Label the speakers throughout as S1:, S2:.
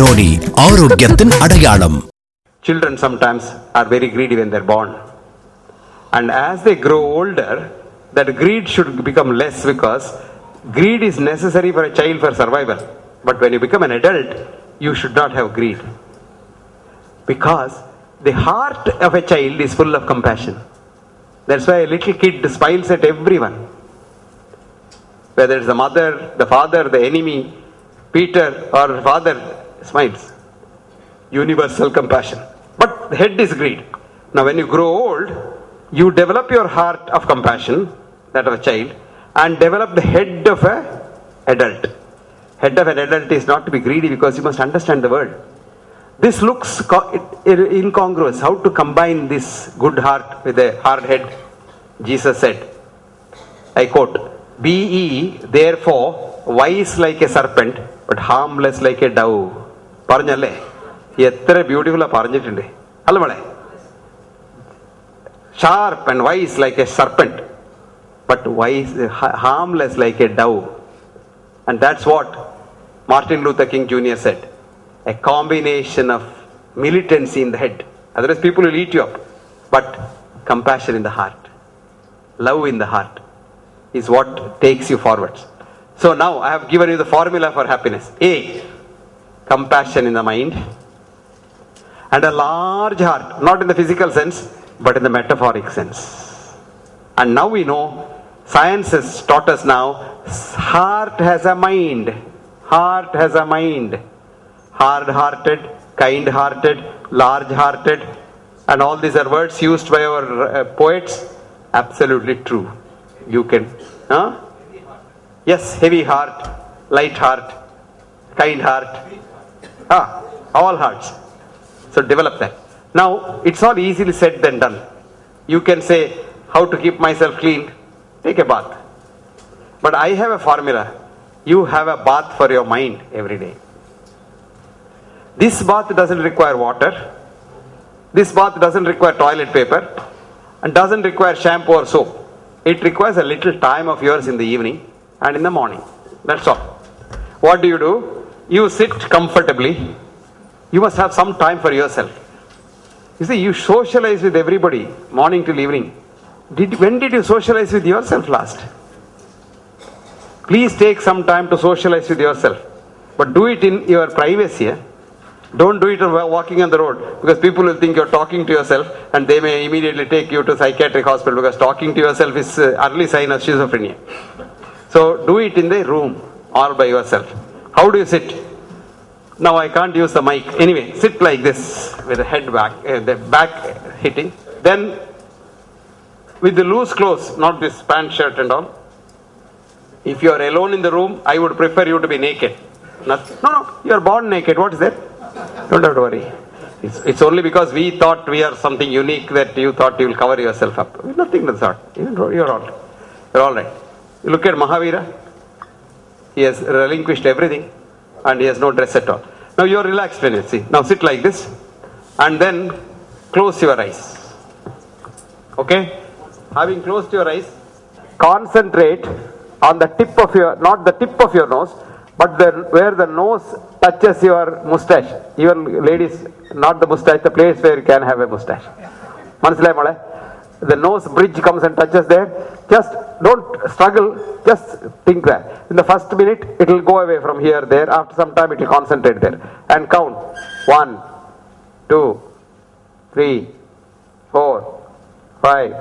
S1: நோடி ஆரோக்கியத்தின் அடையாளம்.
S2: Children sometimes are very greedy when they're born. And as they grow older, that greed should become less because greed is necessary for a child for survival. But when you become an adult, you should not have greed. Because the heart of a child is full of compassion. That's why a little kid smiles at everyone. Whether it's the mother, the father, the enemy, Peter or father smiles. Universal compassion. But the head is greed. Now when you grow old, you develop your heart of compassion, that of a child, and develop the head of an adult. Head of an adult is not to be greedy because you must understand the world. This looks incongruous. How to combine this good heart with a hard head? Jesus said, I quote, "Be ye therefore wise like a serpent, but harmless like a dove." പറഞ്ഞല്ലേ എത്ര beautiful പറഞ്ഞിട്ടുണ്ട് അല്ല മോളെ. Sharp and wise like a serpent, but wise, harmless like a dove. And that's what Martin Luther King Jr. said. A combination of militancy in the head. Otherwise people will eat you up. But compassion in the heart, love in the heart is what takes you forwards. So now I have given you the formula for happiness. A, compassion in the mind and a large heart, not in the physical sense but in the metaphoric sense. And now we know, science has taught us now, heart has a mind. Heart has a mind. Hard-hearted, kind-hearted, large-hearted, and all these are words used by our poets. Absolutely true. You can, yes, heavy heart, light heart, kind heart, all hearts. So develop that. Now it's all easily said than done. You can say, how to keep myself clean? Take a bath. But I have a formula. You have a bath for your mind every day. This bath doesn't require water. This bath doesn't require toilet paper and doesn't require shampoo or soap. It requires a little time of yours in the evening and in the morning. That's all. What do? You sit comfortably. You must have some time for yourself. You see, you socialize with everybody morning till evening. When did you socialize with yourself last? Please take some time to socialize with yourself. But do it in your privacy. Don't do it walking on the road, because people will think you're talking to yourself and they may immediately take you to psychiatric hospital, because talking to yourself is early sign of schizophrenia. So do it in the room all by yourself. How do you sit? Now I can't use the mic. Anyway, sit like this with the head back, the back hitting. Then with the loose clothes, not this pant shirt and all. If you are alone in the room, I would prefer you to be naked. No, you are born naked. What is that? Don't have to worry. It's only because we thought we are something unique that you thought you will cover yourself up. Nothing of the sort. You're all right. You look at Mahavira. He has relinquished everything and he has no dress at all. Now you're relaxed when you see. Now sit like this and then close your eyes. Okay? Having closed your eyes, concentrate on the tip of your, not the tip of your nose, but where the nose touches your mustache. Even ladies, not the mustache, the place where you can have a mustache. Manasila mala? The nose bridge comes and touches there. Just don't struggle, just think that. In the first minute, it will go away from here, there. After some time, it will concentrate there. And count. 1, 2, 3, 4, 5,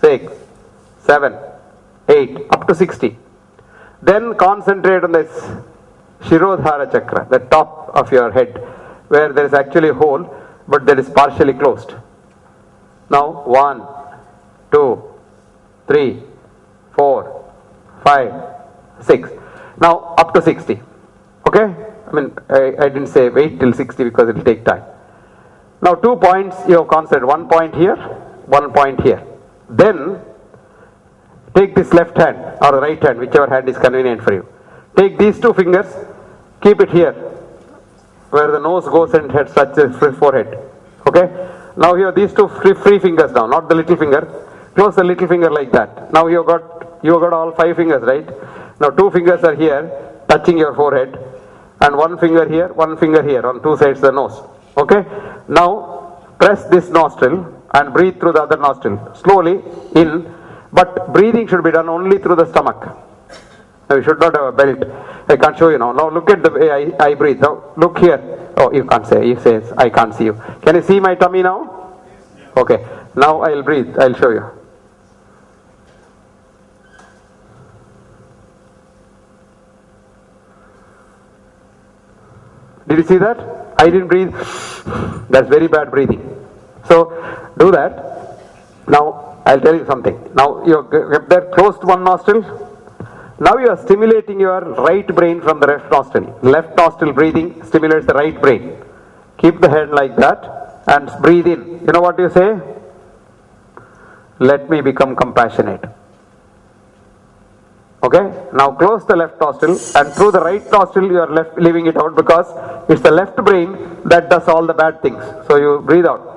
S2: 6, 7, 8, up to 60. Then concentrate on this Shirodhara Chakra, the top of your head, where there is actually a hole, but that is partially closed. Now 1, 2, 3, 4, 5, 6. Now up to 60. Okay? I didn't say wait till 60 because it will take time. Now 2 points you have concentrated. 1 point here, 1 point here. Then take this left hand or right hand, whichever hand is convenient for you. Take these 2 fingers, keep it here, where the nose goes and head touches forehead. Okay? Now you have these 2 free fingers now, not the little finger. Close the little finger like that. Now you have got all 5 fingers, right? Now 2 fingers are here, touching your forehead. and one finger here on two sides of the nose. Okay? Now press this nostril and breathe through the other nostril. Slowly in, but breathing should be done only through the stomach. Now you should not have a belt. I can't show you now. Now look at the way I breathe. Now look here. Oh, you can't say. He says, I can't see you. Can you see my tummy now? Okay. Now I'll breathe. I'll show you. Did you see that? I didn't breathe. That's very bad breathing. So do that. Now I'll tell you something. Now you have there closed one nostril. Now you are stimulating your right brain from the left nostril. Left nostril breathing stimulates the right brain. Keep the hand like that and breathe in. You know what you say? Let me become compassionate. Okay? Now close the left nostril and through the right nostril you are leaving it out because it's the left brain that does all the bad things. So you breathe out.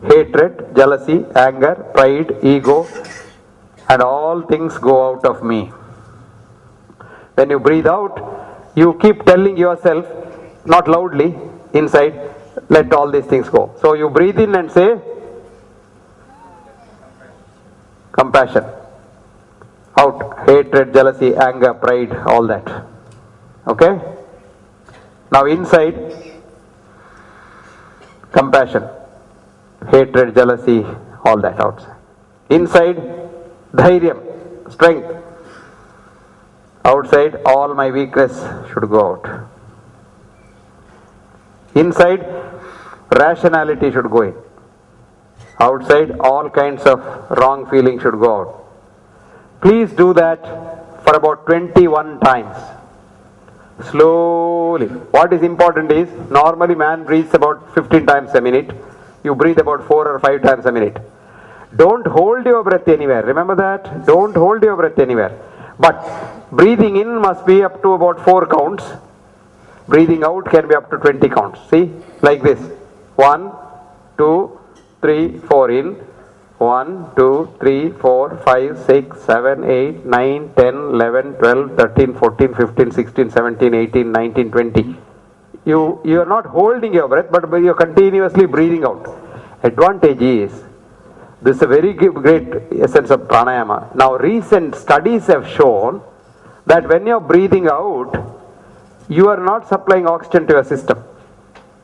S2: Hatred, jealousy, anger, pride, ego, and all things go out of me. When you breathe out, you keep telling yourself, not loudly, inside, let all these things go. So you breathe in and say, compassion. Out, hatred, jealousy, anger, pride, all that. Okay? Now inside, compassion, hatred, jealousy, all that outside. Inside, dhairyam, strength. Outside, all my weakness should go out. Inside, rationality should go in. Outside, all kinds of wrong feelings should go out. Please do that for about 21 times. Slowly. What is important is, normally man breathes about 15 times a minute. You breathe about 4 or 5 times a minute. Don't hold your breath anywhere. Remember that? Don't hold your breath anywhere. But breathing in must be up to about 4 counts. Breathing out can be up to 20 counts. See? Like this. 1, 2, 3, 4 in. 1, 2, 3, 4, 5, 6, 7, 8, 9, 10, 11, 12, 13, 14, 15, 16, 17, 18, 19, 20. You are not holding your breath, but you are continuously breathing out. Advantage is, this is a very great essence of pranayama. Now recent studies have shown that when you are breathing out, you are not supplying oxygen to your system.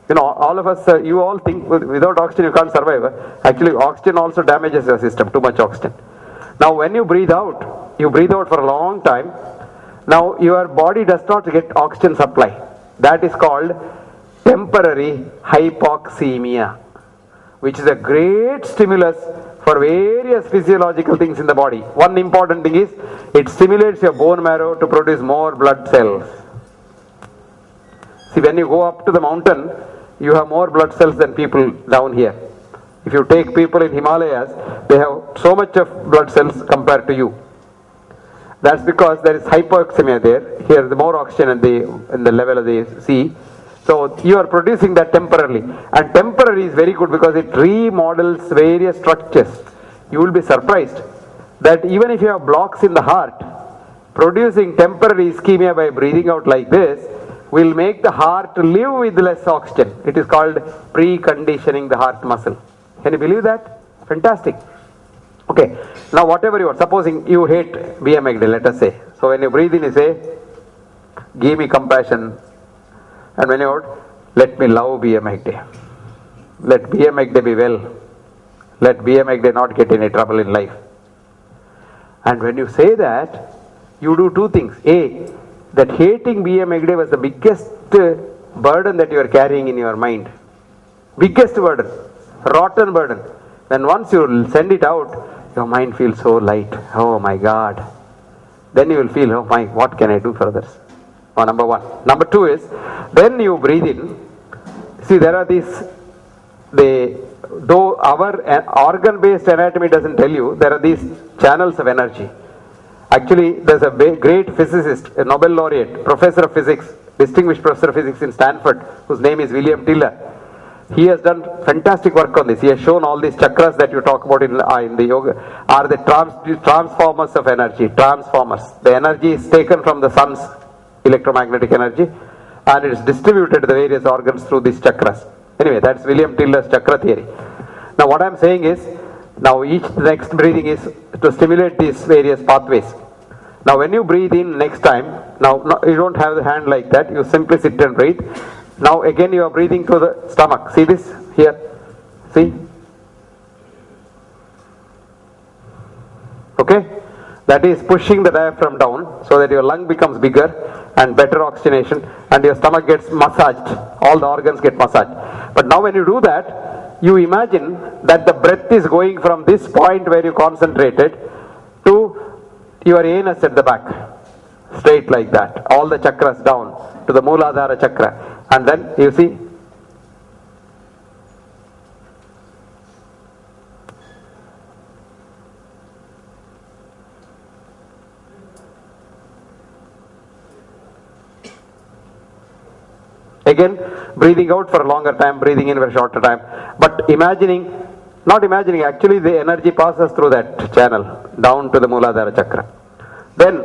S2: You know, all of us, you all think without oxygen you can't survive. Actually, oxygen also damages your system, too much oxygen. Now, when you breathe out for a long time. Now, your body does not get oxygen supply. That is called temporary hypoxemia, which is a great stimulus for various physiological things in the body. One important thing is, it stimulates your bone marrow to produce more blood cells. See, when you go up to the mountain, you have more blood cells than people down here. If you take people in Himalayas, they have so much of blood cells compared to you. That's because there is hypoxemia there. Here, the more oxygen in the level of the sea. So you are producing that temporarily. And temporary is very good because it remodels various structures. You will be surprised that even if you have blocks in the heart, producing temporary ischemia by breathing out like this will make the heart live with less oxygen. It is called preconditioning the heart muscle. Can you believe that? Fantastic. Okay. Now whatever you are, supposing you hate BMX, let us say. So when you breathe in, you say, give me compassion. And when you out, let me love BMX. Let BMX be well. Let BMX not get any trouble in life. And when you say that, you do two things. A, that hating BMX was the biggest burden that you are carrying in your mind. Biggest burden. Rotten burden. Then once you send it out, your mind feels so light. Oh my God. Then you will feel, oh my, what can I do for others? Oh, number one. Number two is, then you breathe in. See, there are these, though our organ-based anatomy doesn't tell you, there are these channels of energy. Actually, there's a great physicist, a Nobel laureate, professor of physics, distinguished professor of physics in Stanford, whose name is William Tiller. He has done fantastic work on this. He has shown all these chakras that you talk about in the yoga are the transformers of energy. Transformers. The energy is taken from the sun's electromagnetic energy and it is distributed to the various organs through these chakras. Anyway, that's William Tiller's chakra theory. Now what I'm saying is, now each next breathing is to stimulate these various pathways. Now when you breathe in next time, now you don't have the hand like that, you simply sit and breathe. Now again you are breathing to the stomach. See this here? See? Okay? That is pushing the diaphragm down so that your lung becomes bigger and better oxygenation and your stomach gets massaged. All the organs get massaged. But now when you do that, you imagine that the breath is going from this point where you concentrated to your anus at the back. Straight like that. All the chakras down to the Mooladhara chakra. And then you see, again, breathing out for a longer time, breathing in for a shorter time. But imagining, not imagining, actually the energy passes through that channel down to the Mooladhara chakra. Then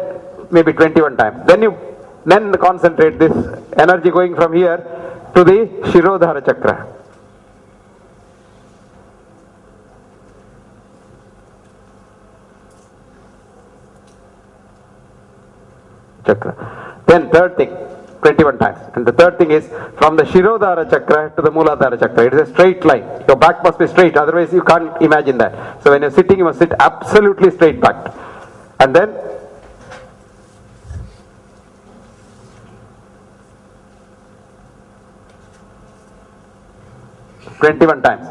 S2: maybe 21 times. Then concentrate this energy going from here to the Shirodhara chakra. Then third thing, 21 times. And the third thing is from the Shirodhara chakra to the Mooladhara chakra. It is a straight line. Your back must be straight, otherwise you can't imagine that. So when you're sitting, you must sit absolutely straight back. And then (21 times).